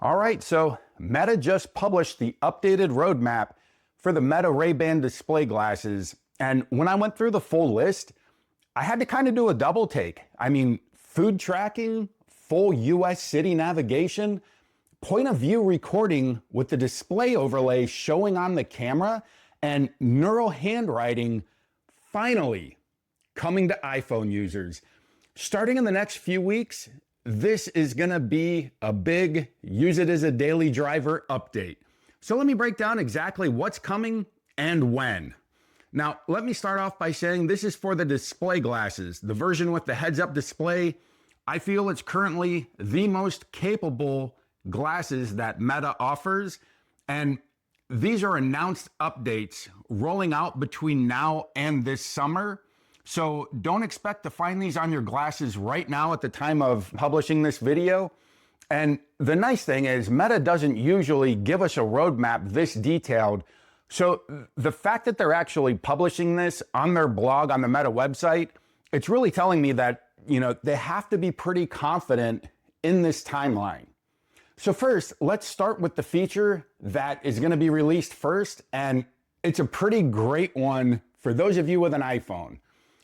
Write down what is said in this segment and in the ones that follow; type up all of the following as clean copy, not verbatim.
All right, so Meta just published the updated roadmap for the Meta Ray-Ban display glasses. And when I went through the full list, I had to kind of do a double take. I mean, food tracking, full US city navigation, point of view recording with the display overlay showing on the camera, and neural handwriting finally coming to iPhone users. Starting in the next few weeks, this is gonna be a big use it as a daily driver update. So let me break down exactly what's coming and when. Now, let me start off by saying this is for the display glasses. The version with the heads-up display, I feel it's currently the most capable glasses that Meta offers. And these are announced updates rolling out between now and this summer. So don't expect to find these on your glasses right now at the time of publishing this video. And the nice thing is Meta doesn't usually give us a roadmap this detailed. So the fact that they're actually publishing this on their blog on the Meta website, it's really telling me that, they have to be pretty confident in this timeline. So first, let's start with the feature that is going to be released first. And it's a pretty great one for those of you with an iPhone.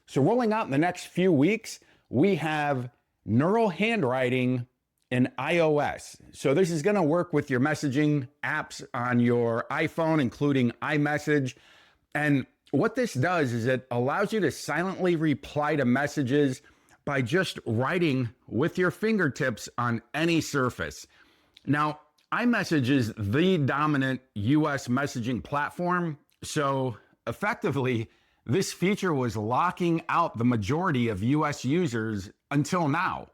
So rolling out in the next few weeks, we have Neural Handwriting in iOS. So this is going to work with your messaging apps on your iPhone, including iMessage. And what this does is it allows you to silently reply to messages by just writing with your fingertips on any surface. Now, iMessage is the dominant US messaging platform. So effectively, this feature was locking out the majority of US users until now.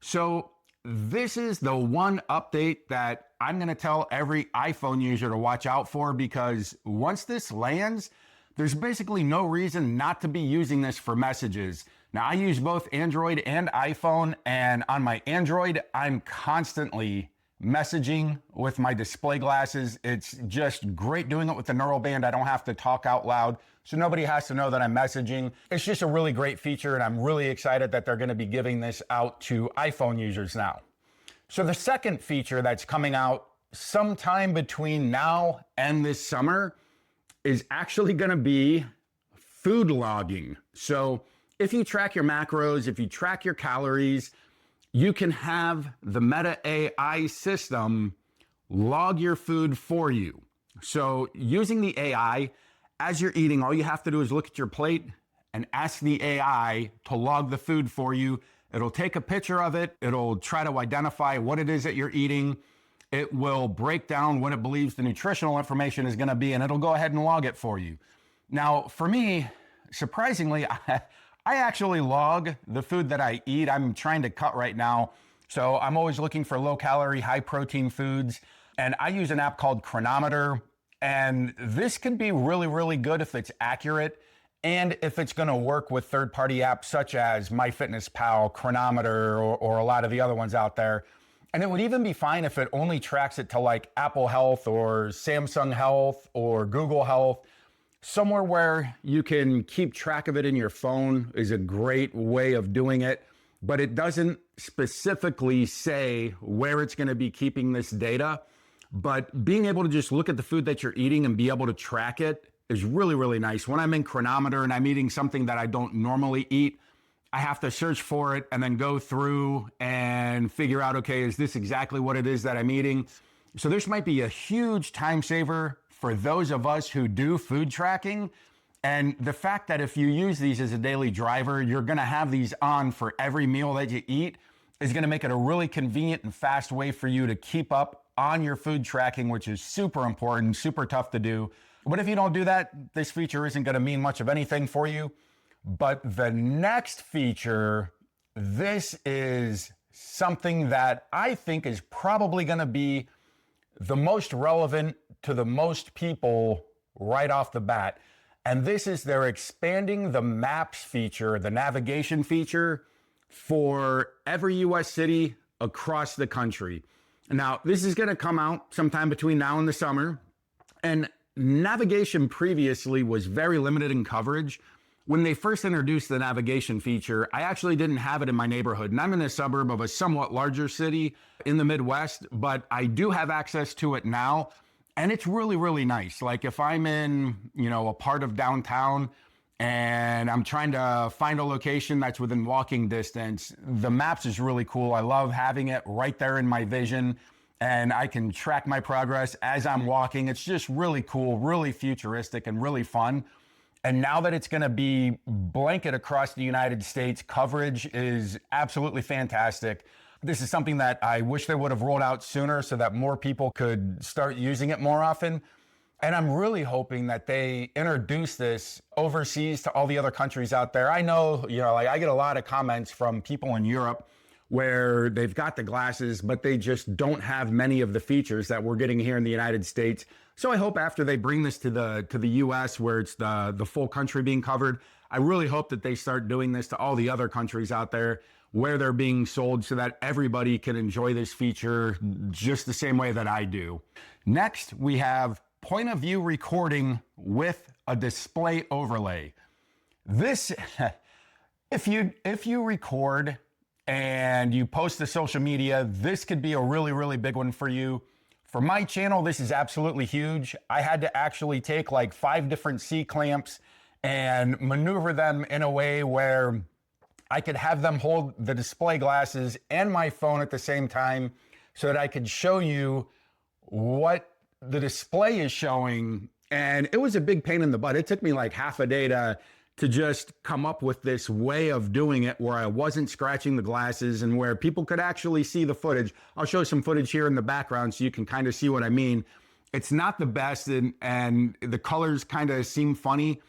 So this is the one update that I'm going to tell every iPhone user to watch out for, because once this lands, there's basically no reason not to be using this for messages. Now, I use both Android and iPhone, and on my Android, I'm constantly messaging with my display glasses. It's just great doing it with the neural band. I don't have to talk out loud, so nobody has to know that I'm messaging. It's just a really great feature, and I'm really excited that they're going to be giving this out to iPhone users now. So the second feature that's coming out sometime between now and this summer is actually going to be food logging. So if you track your macros, if you track your calories, you can have the Meta AI system log your food for you. So using the AI, as you're eating, all you have to do is look at your plate and ask the AI to log the food for you. It'll take a picture of it. It'll try to identify what it is that you're eating. It will break down what it believes the nutritional information is going to be, and it'll go ahead and log it for you. Now, for me, surprisingly, I actually log the food that I eat. I'm trying to cut right now, so I'm always looking for low-calorie, high-protein foods, and I use an app called Chronometer, and this can be really, really good if it's accurate and if it's going to work with third-party apps such as MyFitnessPal, Chronometer, or a lot of the other ones out there. And it would even be fine if it only tracks it to like Apple Health or Samsung Health or Google Health. Somewhere where you can keep track of it in your phone is a great way of doing it, but it doesn't specifically say where it's going to be keeping this data. But being able to just look at the food that you're eating and be able to track it is really, really nice. When I'm in Chronometer and I'm eating something that I don't normally eat, I have to search for it and then go through and figure out, okay, is this exactly what it is that I'm eating? So this might be a huge time saver for those of us who do food tracking. And the fact that if you use these as a daily driver, you're gonna have these on for every meal that you eat is gonna make it a really convenient and fast way for you to keep up on your food tracking, which is super important, super tough to do. But if you don't do that, this feature isn't gonna mean much of anything for you. But the next feature, this is something that I think is probably gonna be the most relevant to the most people right off the bat. And this is they're expanding the maps feature, the navigation feature for every US city across the country. Now, this is gonna come out sometime between now and the summer. And navigation previously was very limited in coverage. when they first introduced the navigation feature, I actually didn't have it in my neighborhood. And I'm in a suburb of a somewhat larger city in the Midwest, but I do have access to it now. And it's really, really nice. Like if I'm in, a part of downtown and I'm trying to find a location that's within walking distance, the maps is really cool. I love having it right there in my vision, and I can track my progress as I'm walking. It's just really cool, really futuristic, and really fun. And now that it's going to be blanket across the United States, coverage is absolutely fantastic. This is something that I wish they would have rolled out sooner so that more people could start using it more often. And I'm really hoping that they introduce this overseas to all the other countries out there. I know, I get a lot of comments from people in Europe where they've got the glasses, but they just don't have many of the features that we're getting here in the United States. So I hope after they bring this to the US, where it's the full country being covered, I really hope that they start doing this to all the other countries out there where they're being sold, so that everybody can enjoy this feature just the same way that I do. Next, we have point of view recording with a display overlay. This, if you record and you post to social media, this could be a really, really big one for you. For my channel, this is absolutely huge. I had to actually take like 5 different C-clamps and maneuver them in a way where I could have them hold the display glasses and my phone at the same time, so that I could show you what the display is showing. And it was a big pain in the butt. It took me like half a day to just come up with this way of doing it where I wasn't scratching the glasses and where people could actually see the footage. I'll show some footage here in the background so you can kind of see what I mean. It's not the best, and the colors kind of seem funny,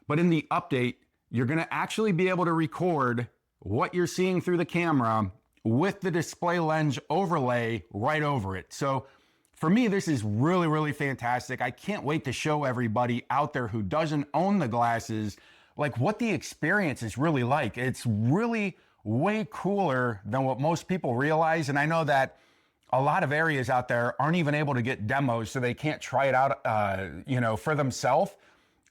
but in the update, you're going to actually be able to record what you're seeing through the camera with the display lens overlay right over it. So for me, this is really, really fantastic. I can't wait to show everybody out there who doesn't own the glasses, like what the experience is really like. It's really way cooler than what most people realize. And I know that a lot of areas out there aren't even able to get demos, so they can't try it out, for themselves.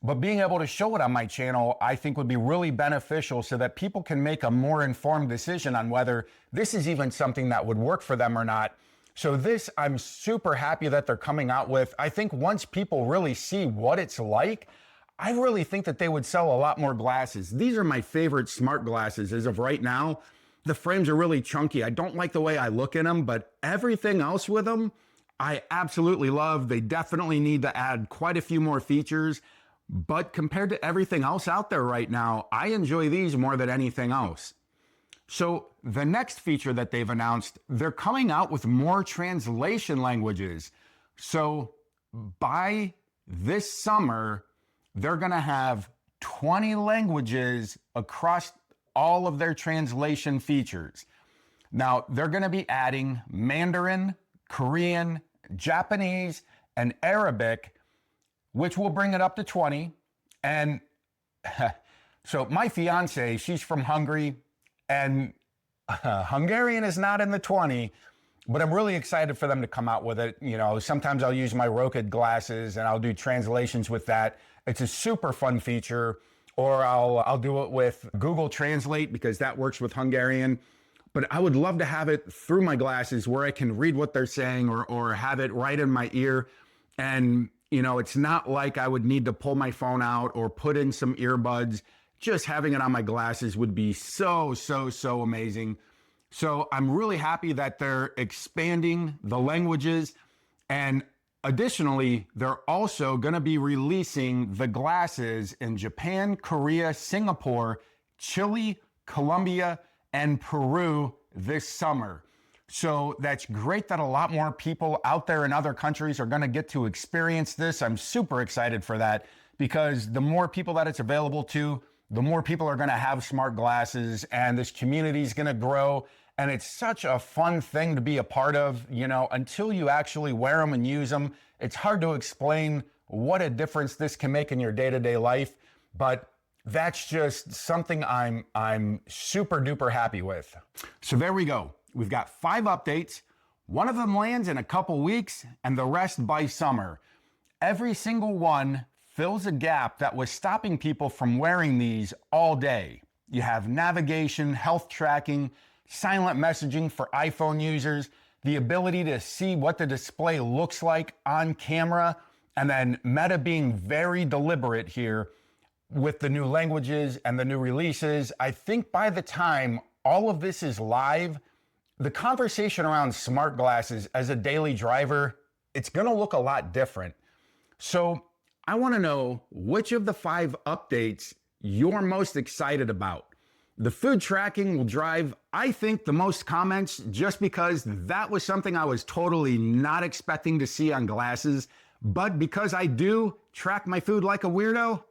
But being able to show it on my channel, I think would be really beneficial, so that people can make a more informed decision on whether this is even something that would work for them or not. So this, I'm super happy that they're coming out with. I think once people really see what it's like, I really think that they would sell a lot more glasses. These are my favorite smart glasses as of right now. The frames are really chunky. I don't like the way I look in them, but everything else with them, I absolutely love. They definitely need to add quite a few more features. But compared to everything else out there right now, I enjoy these more than anything else. So the next feature that they've announced, they're coming out with more translation languages. So by this summer, they're going to have 20 languages across all of their translation features. Now, they're going to be adding Mandarin, Korean, Japanese, and Arabic, which will bring it up to 20. And so my fiance, she's from Hungary, and Hungarian is not in the 20, but I'm really excited for them to come out with it. Sometimes I'll use my Roked glasses and I'll do translations with that. It's a super fun feature. Or I'll do it with Google Translate, because that works with Hungarian. But I would love to have it through my glasses where I can read what they're saying, or have it right in my ear. And it's not like I would need to pull my phone out or put in some earbuds. Just having it on my glasses would be so, so, so amazing. So I'm really happy that they're expanding the languages. And additionally, they're also going to be releasing the glasses in Japan, Korea, Singapore, Chile, Colombia, and Peru this summer. So that's great that a lot more people out there in other countries are going to get to experience this. I'm super excited for that, because the more people that it's available to, the more people are going to have smart glasses, and this community is going to grow. And it's such a fun thing to be a part of. Until you actually wear them and use them, it's hard to explain what a difference this can make in your day-to-day life. But that's just something I'm super duper happy with. So there we go. We've got 5 updates. One of them lands in a couple weeks, and the rest by summer. Every single one fills a gap that was stopping people from wearing these all day. You have navigation, health tracking, silent messaging for iPhone users, the ability to see what the display looks like on camera, and then Meta being very deliberate here with the new languages and the new releases. I think by the time all of this is live, the conversation around smart glasses as a daily driver, it's gonna look a lot different. So I wanna know which of the 5 updates you're most excited about. The food tracking will drive, I think, the most comments just because that was something I was totally not expecting to see on glasses. But because I do track my food like a weirdo,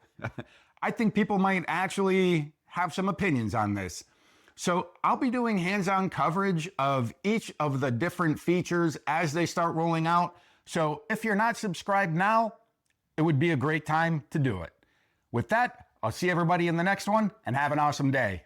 I think people might actually have some opinions on this. So I'll be doing hands-on coverage of each of the different features as they start rolling out. So if you're not subscribed now, it would be a great time to do it. With that, I'll see everybody in the next one and have an awesome day.